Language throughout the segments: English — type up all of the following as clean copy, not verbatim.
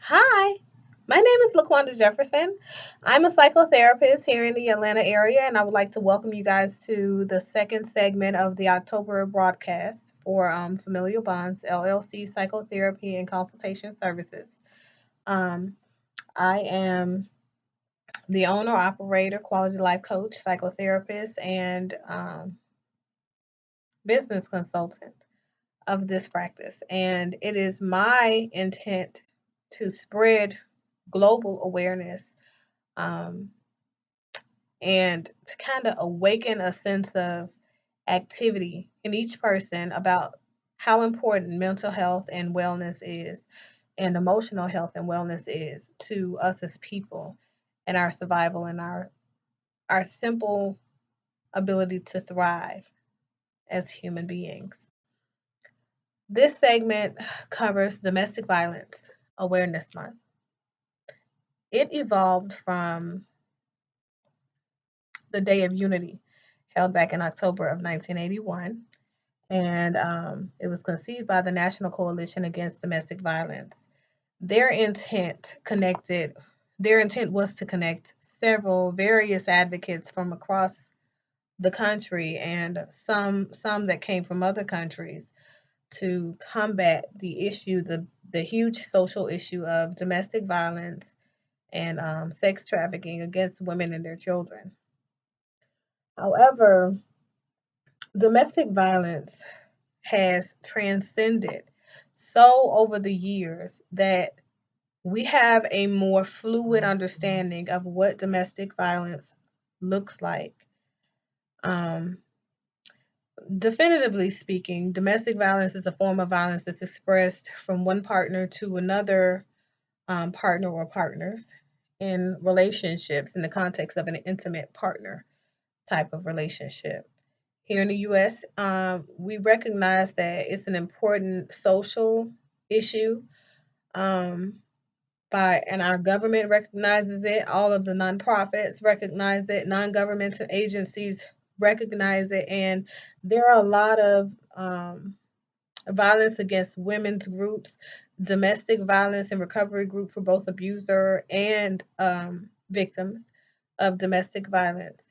Hi, my name is LaQuanda Jefferson. I'm a psychotherapist here in the Atlanta area, and I would like to welcome you guys to the second segment of the October broadcast for Familial Bonds LLC Psychotherapy and Consultation Services. Um, I am the owner, operator, quality life coach, psychotherapist, and business consultant of this practice. And it is my intent to spread global awareness um, and to kind of awaken a sense of activity in each person about how important mental health and wellness is, and emotional health and wellness is to us as people, and our survival and our simple ability to thrive as human beings. This segment covers Domestic Violence Awareness Month. It evolved from the Day of Unity held back in October of 1981, and it was conceived by the National Coalition Against Domestic Violence. Their intent connected. Their intent was to connect several various advocates from across the country and some that came from other countries to combat the issue, the huge social issue of domestic violence and sex trafficking against women and their children. However, domestic violence has transcended so over the years that we have a more fluid understanding of what domestic violence looks like. Um, Definitively speaking, domestic violence is a form of violence that's expressed from one partner to another partner or partners in relationships in the context of an intimate partner type of relationship. Here in the US, we recognize that it's an important social issue, um, and our government recognizes it. All of the nonprofits recognize it. Non-governmental agencies recognize it, and there are a lot of violence against women's groups, domestic violence and recovery group for both abuser and victims of domestic violence.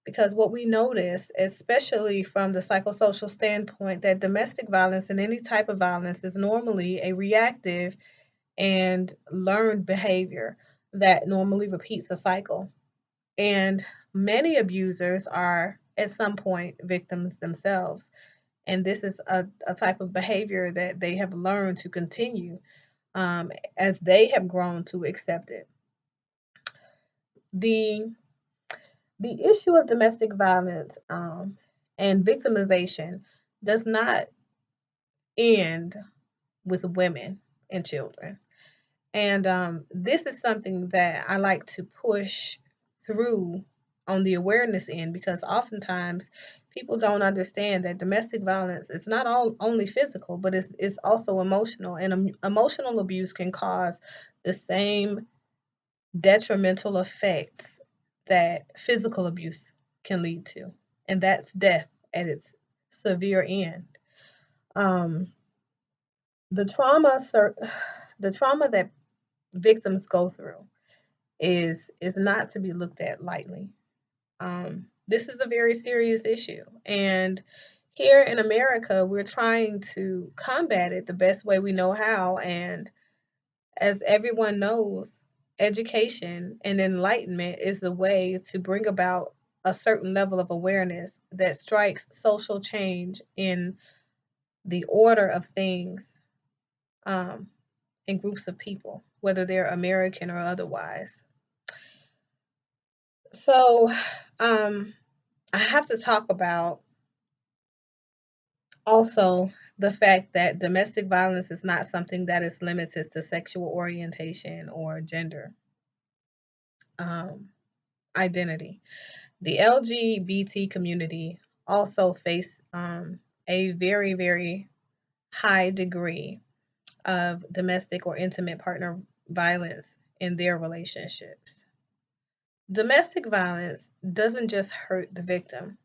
Because what we notice, especially from the psychosocial standpoint, that domestic violence and any type of violence is normally a reactive and learned behavior that normally repeats a cycle. And many abusers are at some point victims themselves. And this is a type of behavior that they have learned to continue as they have grown to accept it. The the issue of domestic violence and victimization does not end with women and children. And this is something that I like to push through on the awareness end, because oftentimes people don't understand that domestic violence is not only physical, but it's also emotional. And emotional abuse can cause the same detrimental effects that physical abuse can lead to. And that's death at its severe end. Um, the trauma, the trauma that victims go through is not to be looked at lightly. This is a very serious issue, and here in America, we're trying to combat it the best way we know how. And as everyone knows, education and enlightenment is a way to bring about a certain level of awareness that strikes social change in the order of things um, in groups of people, whether they're American or otherwise. So, I have to talk about also the fact that domestic violence is not something that is limited to sexual orientation or gender um, identity. The LGBT community also face a very, very high degree of domestic or intimate partner violence in their relationships. Domestic violence doesn't just hurt the victim,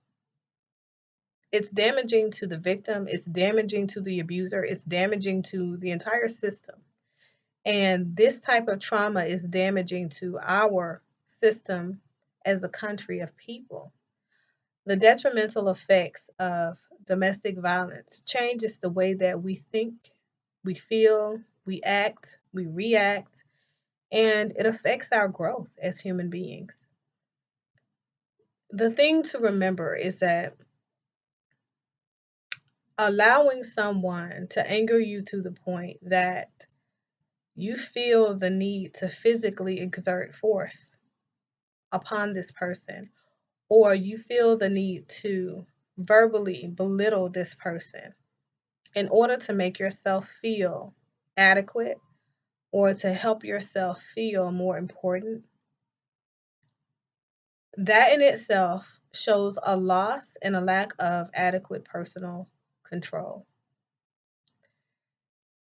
it's damaging to the victim, it's damaging to the abuser, it's damaging to the entire system. And this type of trauma is damaging to our system as a country of people. The detrimental effects of domestic violence changes the way that we think, we feel, we act, we react, and it affects our growth as human beings. The thing to remember is that allowing someone to anger you to the point that you feel the need to physically exert force upon this person, or you feel the need to verbally belittle this person in order to make yourself feel adequate or to help yourself feel more important, that in itself shows a loss and a lack of adequate personal control.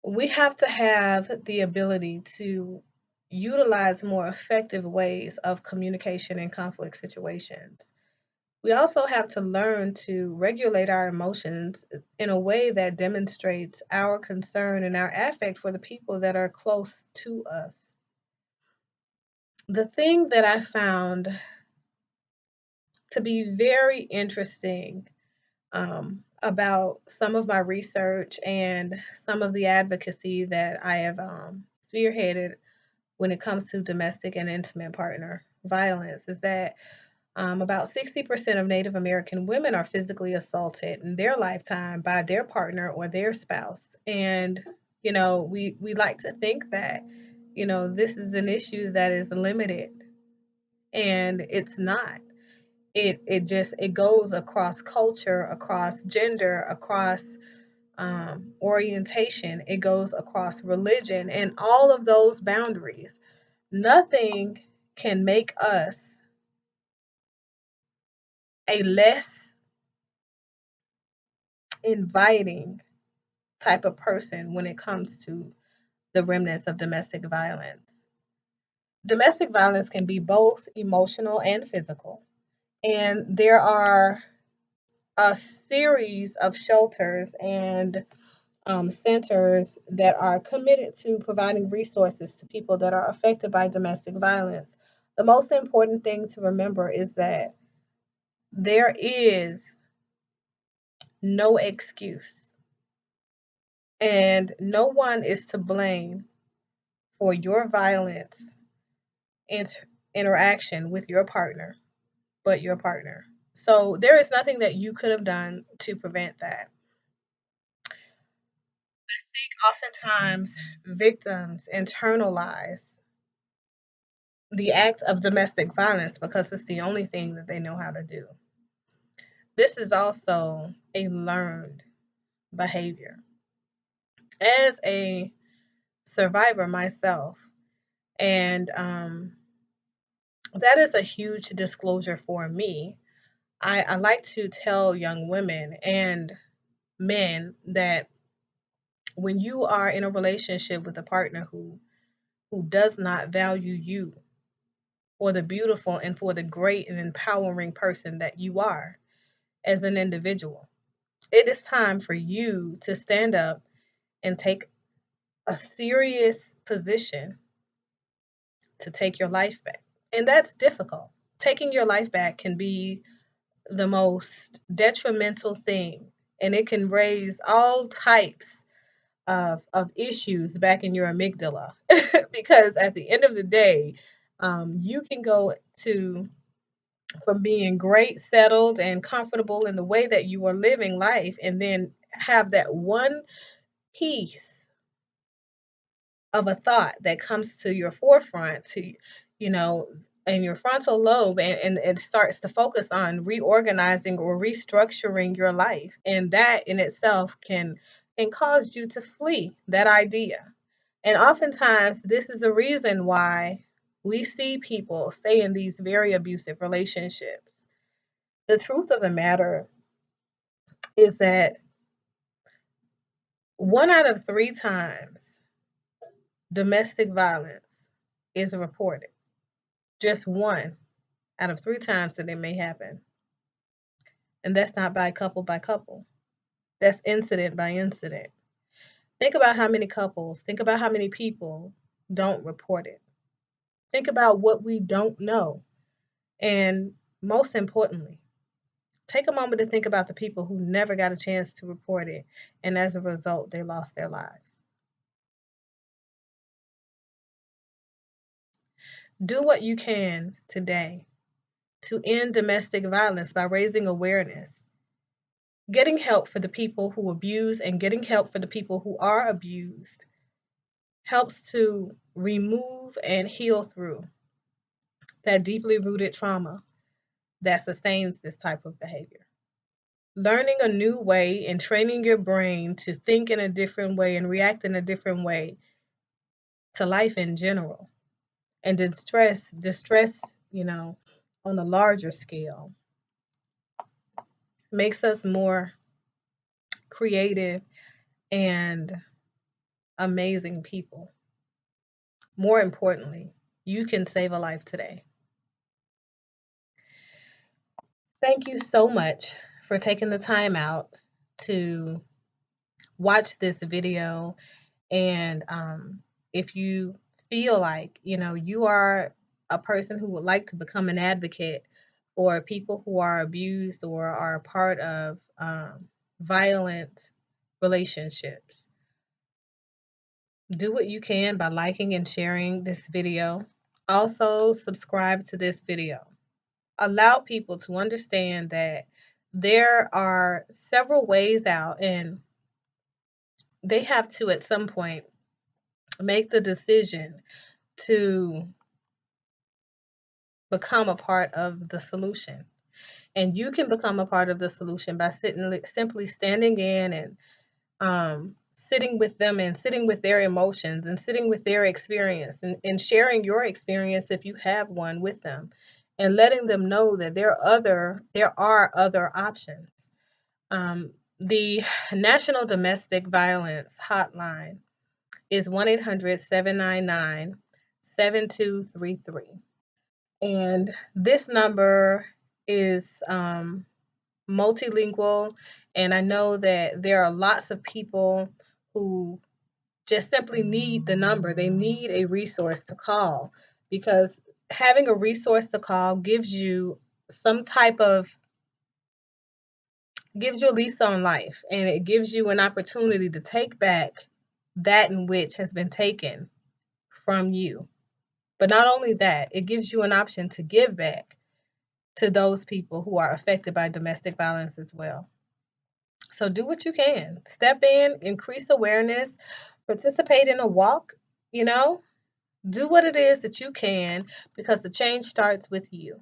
We have to have the ability to utilize more effective ways of communication in conflict situations. We also have to learn to regulate our emotions in a way that demonstrates our concern and our affect for the people that are close to us. The thing that I found to be very interesting about some of my research and some of the advocacy that I have spearheaded when it comes to domestic and intimate partner violence is that about 60% of Native American women are physically assaulted in their lifetime by their partner or their spouse. And, we like to think that, this is an issue that is limited, and it's not. It goes across culture, across gender, across orientation. It goes across religion and all of those boundaries. Nothing can make us a less inviting type of person when it comes to the remnants of domestic violence. Domestic violence can be both emotional and physical, and there are a series of shelters and centers that are committed to providing resources to people that are affected by domestic violence. The most important thing to remember is that there is no excuse, and no one is to blame for your violence interaction with your partner, but your partner. So there is nothing that you could have done to prevent that. Oftentimes, victims internalize the act of domestic violence because it's the only thing that they know how to do. This is also a learned behavior. As a survivor myself, and that is a huge disclosure for me. I like to tell young women and men that when you are in a relationship with a partner who does not value you for the beautiful and for the great and empowering person that you are as an individual, it is time for you to stand up and take a serious position to take your life back. And that's difficult. Taking your life back can be the most detrimental thing, and it can raise all types of issues back in your amygdala. Because at the end of the day, you can go to from being great, settled, and comfortable in the way that you are living life, and then have that one piece of a thought that comes to your forefront, to you know in your frontal lobe, and it starts to focus on reorganizing or restructuring your life, and that in itself can cause you to flee that idea. And oftentimes this is a reason why we see people stay in these very abusive relationships. The truth of the matter is that 1 out of 3 times domestic violence is reported. Just 1 out of 3 times that it may happen. And that's not by couple by couple. That's incident by incident. Think about how many couples, think about how many people don't report it. Think about what we don't know. And most importantly, take a moment to think about the people who never got a chance to report it, and as a result, they lost their lives. Do what you can today to end domestic violence by raising awareness, getting help for the people who abuse, and getting help for the people who are abused helps to remove and heal through that deeply rooted trauma that sustains this type of behavior. Learning a new way and training your brain to think in a different way and react in a different way to life in general, and distress, on a larger scale, makes us more creative and amazing people. More importantly, you can save a life today. Thank you so much for taking the time out to watch this video. And if you feel like, you are a person who would like to become an advocate for people who are abused or are a part of violent relationships, do what you can by liking and sharing this video. Also, subscribe to this video. Allow people to understand that there are several ways out, and they have to, at some point, make the decision to become a part of the solution. And you can become a part of the solution by simply standing in and sitting with them and sitting with their emotions and sitting with their experience, and sharing your experience if you have one with them, and letting them know that there are other options. The National Domestic Violence Hotline is 1-800-799-7233. And this number is multilingual. And I know that there are lots of people who just simply need the number. They need a resource to call, because having a resource to call gives you some type of gives you a lease on life, and it gives you an opportunity to take back that in which has been taken from you. But not only that, it gives you an option to give back to those people who are affected by domestic violence as well. So do what you can. Step in, increase awareness, participate in a walk, you know, do what it is that you can, because the change starts with you.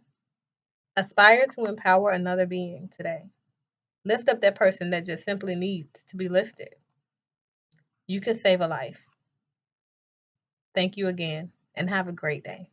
Aspire to empower another being today. Lift up that person that just simply needs to be lifted. You could save a life. Thank you again, and have a great day.